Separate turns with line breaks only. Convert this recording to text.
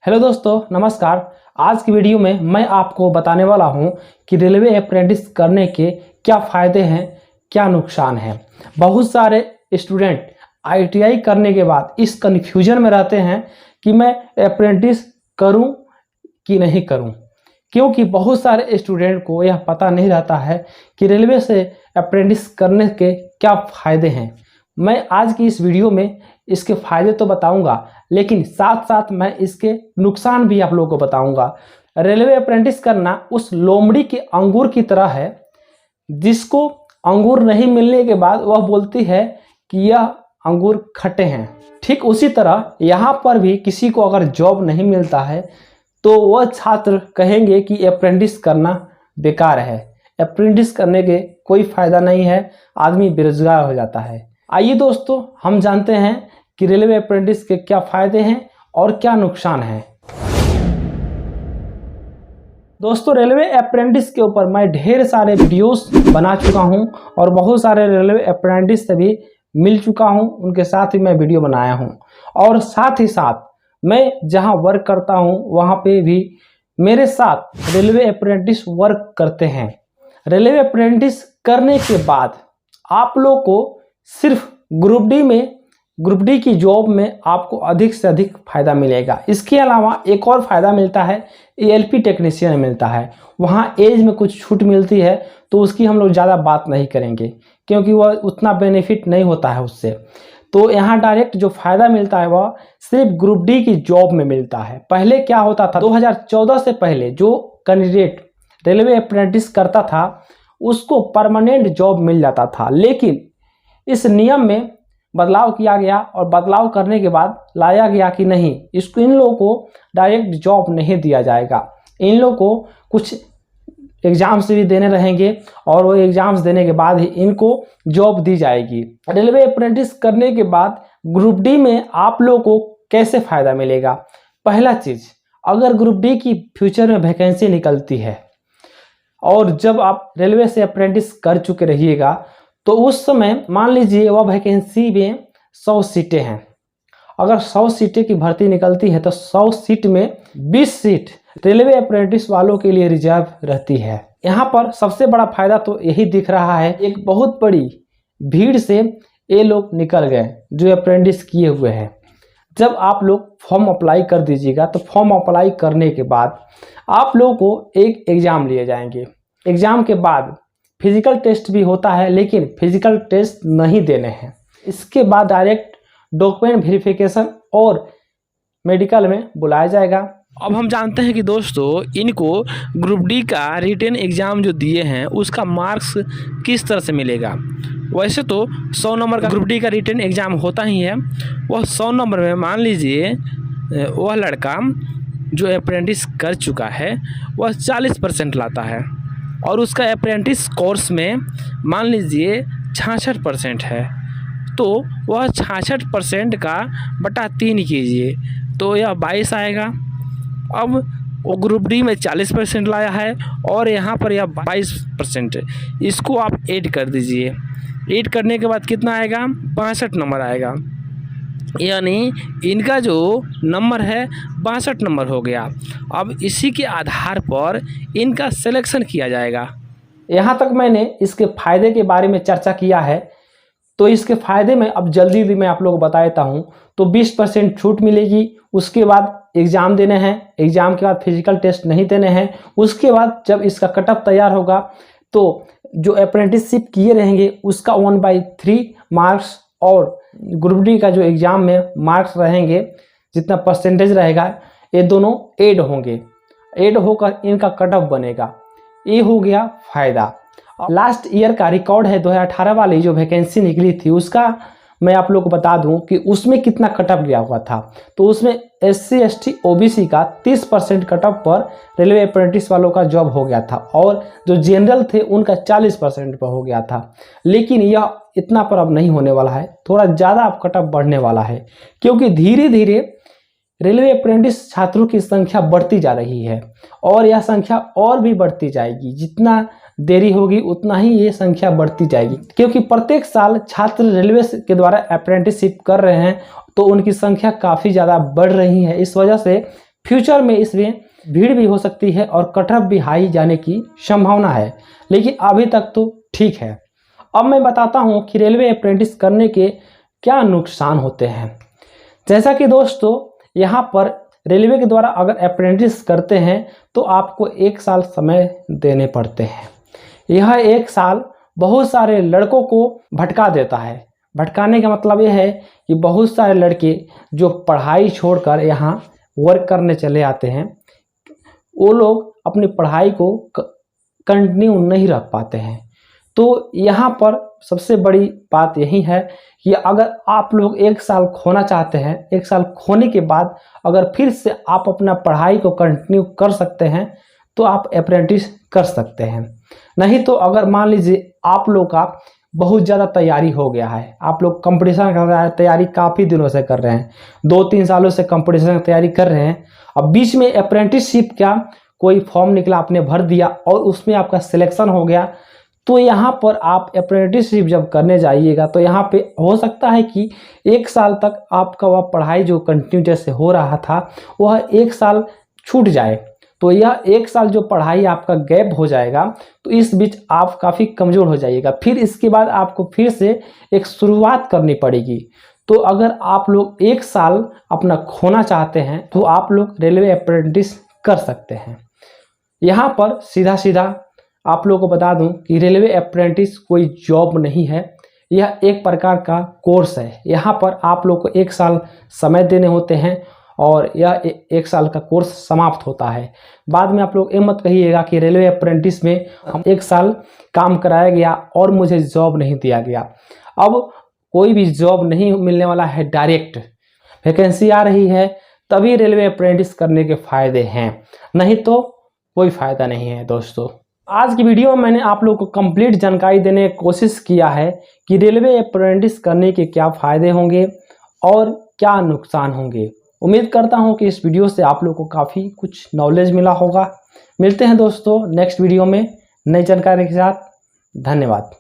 Hello दोस्तों, नमस्कार। आज की वीडियो में मैं आपको बताने वाला हूं कि रेलवे अप्रेंटिस करने के क्या फ़ायदे हैं, क्या नुकसान है। बहुत सारे स्टूडेंट आईटीआई करने के बाद इस कन्फ्यूजन में रहते हैं कि मैं अप्रेंटिस करूं कि नहीं करूं, क्योंकि बहुत सारे स्टूडेंट को यह पता नहीं रहता है कि रेलवे से अप्रेंटिस करने के क्या फ़ायदे हैं। मैं आज की इस वीडियो में इसके फ़ायदे तो बताऊंगा, लेकिन साथ साथ मैं इसके नुकसान भी आप लोगों को बताऊंगा। रेलवे अप्रेंटिस करना उस लोमड़ी के अंगूर की तरह है जिसको अंगूर नहीं मिलने के बाद वह बोलती है कि यह अंगूर खट्टे हैं। ठीक उसी तरह यहाँ पर भी किसी को अगर जॉब नहीं मिलता है तो वह छात्र कहेंगे कि अप्रेंटिस करना बेकार है, अप्रेंटिस करने के कोई फ़ायदा नहीं है, आदमी बेरोजगार हो जाता है। आइए दोस्तों, हम जानते हैं कि रेलवे अप्रेंटिस के क्या फ़ायदे हैं और क्या नुकसान हैं। दोस्तों, रेलवे अप्रेंटिस के ऊपर मैं ढेर सारे वीडियोस बना चुका हूं और बहुत सारे रेलवे अप्रेंटिस से भी मिल चुका हूं, उनके साथ ही मैं वीडियो बनाया हूं। और साथ ही साथ मैं जहां वर्क करता हूं वहां पे भी मेरे साथ रेलवे अप्रेंटिस वर्क करते हैं। रेलवे अप्रेंटिस करने के बाद आप लोग को सिर्फ ग्रुप डी की जॉब में आपको अधिक से अधिक फ़ायदा मिलेगा। इसके अलावा एक और फ़ायदा मिलता है, एएलपी टेक्नीशियन में मिलता है। वहाँ एज में कुछ छूट मिलती है तो उसकी हम लोग ज़्यादा बात नहीं करेंगे क्योंकि वह उतना बेनिफिट नहीं होता है उससे। तो यहाँ डायरेक्ट जो फ़ायदा मिलता है वह सिर्फ ग्रुप डी की जॉब में मिलता है। पहले क्या होता था, 2014 से पहले जो कैंडिडेट रेलवे अप्रेंटिस करता था उसको परमानेंट जॉब मिल जाता था, लेकिन इस नियम में बदलाव किया गया और बदलाव करने के बाद लाया गया कि नहीं, इसको इन लोगों को डायरेक्ट जॉब नहीं दिया जाएगा। इन लोगों को कुछ एग्ज़ाम्स भी देने रहेंगे और वो एग्ज़ाम्स देने के बाद ही इनको जॉब दी जाएगी। रेलवे अप्रेंटिस करने के बाद ग्रुप डी में आप लोगों को कैसे फ़ायदा मिलेगा। पहला चीज़, अगर ग्रुप डी की फ्यूचर में वैकेंसी निकलती है और जब आप रेलवे से अप्रेंटिस कर चुके रहिएगा तो उस समय मान लीजिए वह वैकेंसी में 100 सीटें हैं। अगर 100 सीटें की भर्ती निकलती है तो 100 सीट में 20 सीट रेलवे अप्रेंटिस वालों के लिए रिजर्व रहती है। यहाँ पर सबसे बड़ा फायदा तो यही दिख रहा है, एक बहुत बड़ी भीड़ से ये लोग निकल गए जो अप्रेंटिस किए हुए हैं। जब आप लोग फॉर्म अप्लाई कर दीजिएगा तो फॉर्म अप्लाई करने के बाद आप लोगों को एक एग्ज़ाम लिए जाएंगे। एग्ज़ाम के बाद फिजिकल टेस्ट भी होता है, लेकिन फिजिकल टेस्ट नहीं देने हैं। इसके बाद डायरेक्ट डॉक्यूमेंट वेरिफिकेशन और मेडिकल में बुलाया जाएगा। अब हम जानते हैं कि दोस्तों इनको ग्रुप डी का रिटन एग्ज़ाम जो दिए हैं उसका मार्क्स किस तरह से मिलेगा। वैसे तो 100 नंबर का ग्रुप डी का रिटन एग्ज़ाम होता ही है। वह 100 नंबर में मान लीजिए वह लड़का जो अप्रेंटिस कर चुका है वह 40% लाता है और उसका अप्रेंटिस कोर्स में मान लीजिए 66% है, तो वह 66% का बटा 3 कीजिए तो यह 22 आएगा। अब वो ग्रुप डी में 40% लाया है और यहाँ पर यह 22%, इसको आप ऐड कर दीजिए। ऐड करने के बाद कितना आएगा, 62 नंबर आएगा। यानी इनका जो नंबर है 62 नंबर हो गया। अब इसी के आधार पर इनका सिलेक्शन किया जाएगा। यहाँ तक मैंने इसके फ़ायदे के बारे में चर्चा किया है, तो इसके फ़ायदे में अब जल्दी मैं आप लोगों को बता देता हूँ। तो 20% छूट मिलेगी, उसके बाद एग्ज़ाम देने हैं, एग्ज़ाम के बाद फिजिकल टेस्ट नहीं देने हैं। उसके बाद जब इसका कटअप तैयार होगा तो जो अप्रेंटिसशिप किए रहेंगे उसका 1/3 मार्क्स और ग्रुप डी का जो एग्ज़ाम में मार्क्स रहेंगे, जितना परसेंटेज रहेगा, ये दोनों ऐड होंगे। ऐड होकर इनका कटअप बनेगा। ये हो गया फ़ायदा। लास्ट ईयर का रिकॉर्ड है 2018 वाली जो वैकेंसी निकली थी उसका मैं आप लोग को बता दूं कि उसमें कितना कटअप गया हुआ था। तो उसमें SC ST OBC का 30% कटअप पर रेलवे अप्रेंटिस वालों का जॉब हो गया था और जो जनरल थे उनका 40% पर हो गया था। लेकिन यह इतना पर अब नहीं होने वाला है, थोड़ा ज़्यादा अब कटअप बढ़ने वाला है, क्योंकि धीरे धीरे रेलवे अप्रेंटिस छात्रों की संख्या बढ़ती जा रही है और यह संख्या और भी बढ़ती जाएगी। जितना देरी होगी उतना ही ये संख्या बढ़ती जाएगी, क्योंकि प्रत्येक साल छात्र रेलवे के द्वारा अप्रेंटिसशिप कर रहे हैं तो उनकी संख्या काफ़ी ज़्यादा बढ़ रही है। इस वजह से फ्यूचर में इसमें भीड़ भी हो सकती है और कटऑफ भी हाई जाने की संभावना है, लेकिन अभी तक तो ठीक है। अब मैं बताता हूं कि रेलवे अप्रेंटिस करने के क्या नुकसान होते हैं। जैसा कि दोस्तों यहाँ पर रेलवे के द्वारा अगर अप्रेंटिस करते हैं तो आपको 1 साल समय देने पड़ते हैं। यह 1 साल बहुत सारे लड़कों को भटका देता है। भटकाने का मतलब यह है कि बहुत सारे लड़के जो पढ़ाई छोड़कर यहाँ वर्क करने चले आते हैं, वो लोग अपनी पढ़ाई को कंटिन्यू नहीं रख पाते हैं। तो यहाँ पर सबसे बड़ी बात यही है कि अगर आप लोग 1 साल खोना चाहते हैं, 1 साल खोने के बाद अगर फिर से आप अपना पढ़ाई को कंटिन्यू कर सकते हैं तो आप अप्रेंटिस कर सकते हैं। नहीं तो अगर मान लीजिए आप लोग का बहुत ज़्यादा तैयारी हो गया है, आप लोग कंपटीशन का तैयारी काफ़ी दिनों से कर रहे हैं, 2-3 सालों से कंपटीशन की तैयारी कर रहे हैं, अब बीच में अप्रेंटिसशिप का कोई फॉर्म निकला, आपने भर दिया और उसमें आपका सिलेक्शन हो गया, तो यहाँ पर आप अप्रेंटिसशिप जब करने जाइएगा तो यहाँ पे हो सकता है कि 1 साल तक आपका वह पढ़ाई जो कंटिन्यू जैसे हो रहा था वह 1 साल छूट जाए। तो यह 1 साल जो पढ़ाई आपका गैप हो जाएगा, तो इस बीच आप काफ़ी कमज़ोर हो जाइएगा। फिर इसके बाद आपको फिर से एक शुरुआत करनी पड़ेगी। तो अगर आप लोग 1 साल अपना खोना चाहते हैं तो आप लोग रेलवे अप्रेंटिस कर सकते हैं। यहाँ पर सीधा सीधा आप लोगों को बता दूं कि रेलवे अप्रेंटिस कोई जॉब नहीं है, यह एक प्रकार का कोर्स है। यहाँ पर आप लोग को 1 साल समय देने होते हैं और यह 1 साल का कोर्स समाप्त होता है। बाद में आप लोग ये मत कहिएगा कि रेलवे अप्रेंटिस में हम 1 साल काम कराया गया और मुझे जॉब नहीं दिया गया। अब कोई भी जॉब नहीं मिलने वाला है, डायरेक्ट वैकेंसी आ रही है तभी रेलवे अप्रेंटिस करने के फ़ायदे हैं, नहीं तो कोई फ़ायदा नहीं है। दोस्तों आज की वीडियो में मैंने आप लोग को कंप्लीट जानकारी देने की कोशिश किया है कि रेलवे अप्रेंटिस करने के क्या फ़ायदे होंगे और क्या नुकसान होंगे। उम्मीद करता हूं कि इस वीडियो से आप लोग को काफ़ी कुछ नॉलेज मिला होगा। मिलते हैं दोस्तों नेक्स्ट वीडियो में नई जानकारी के साथ। धन्यवाद।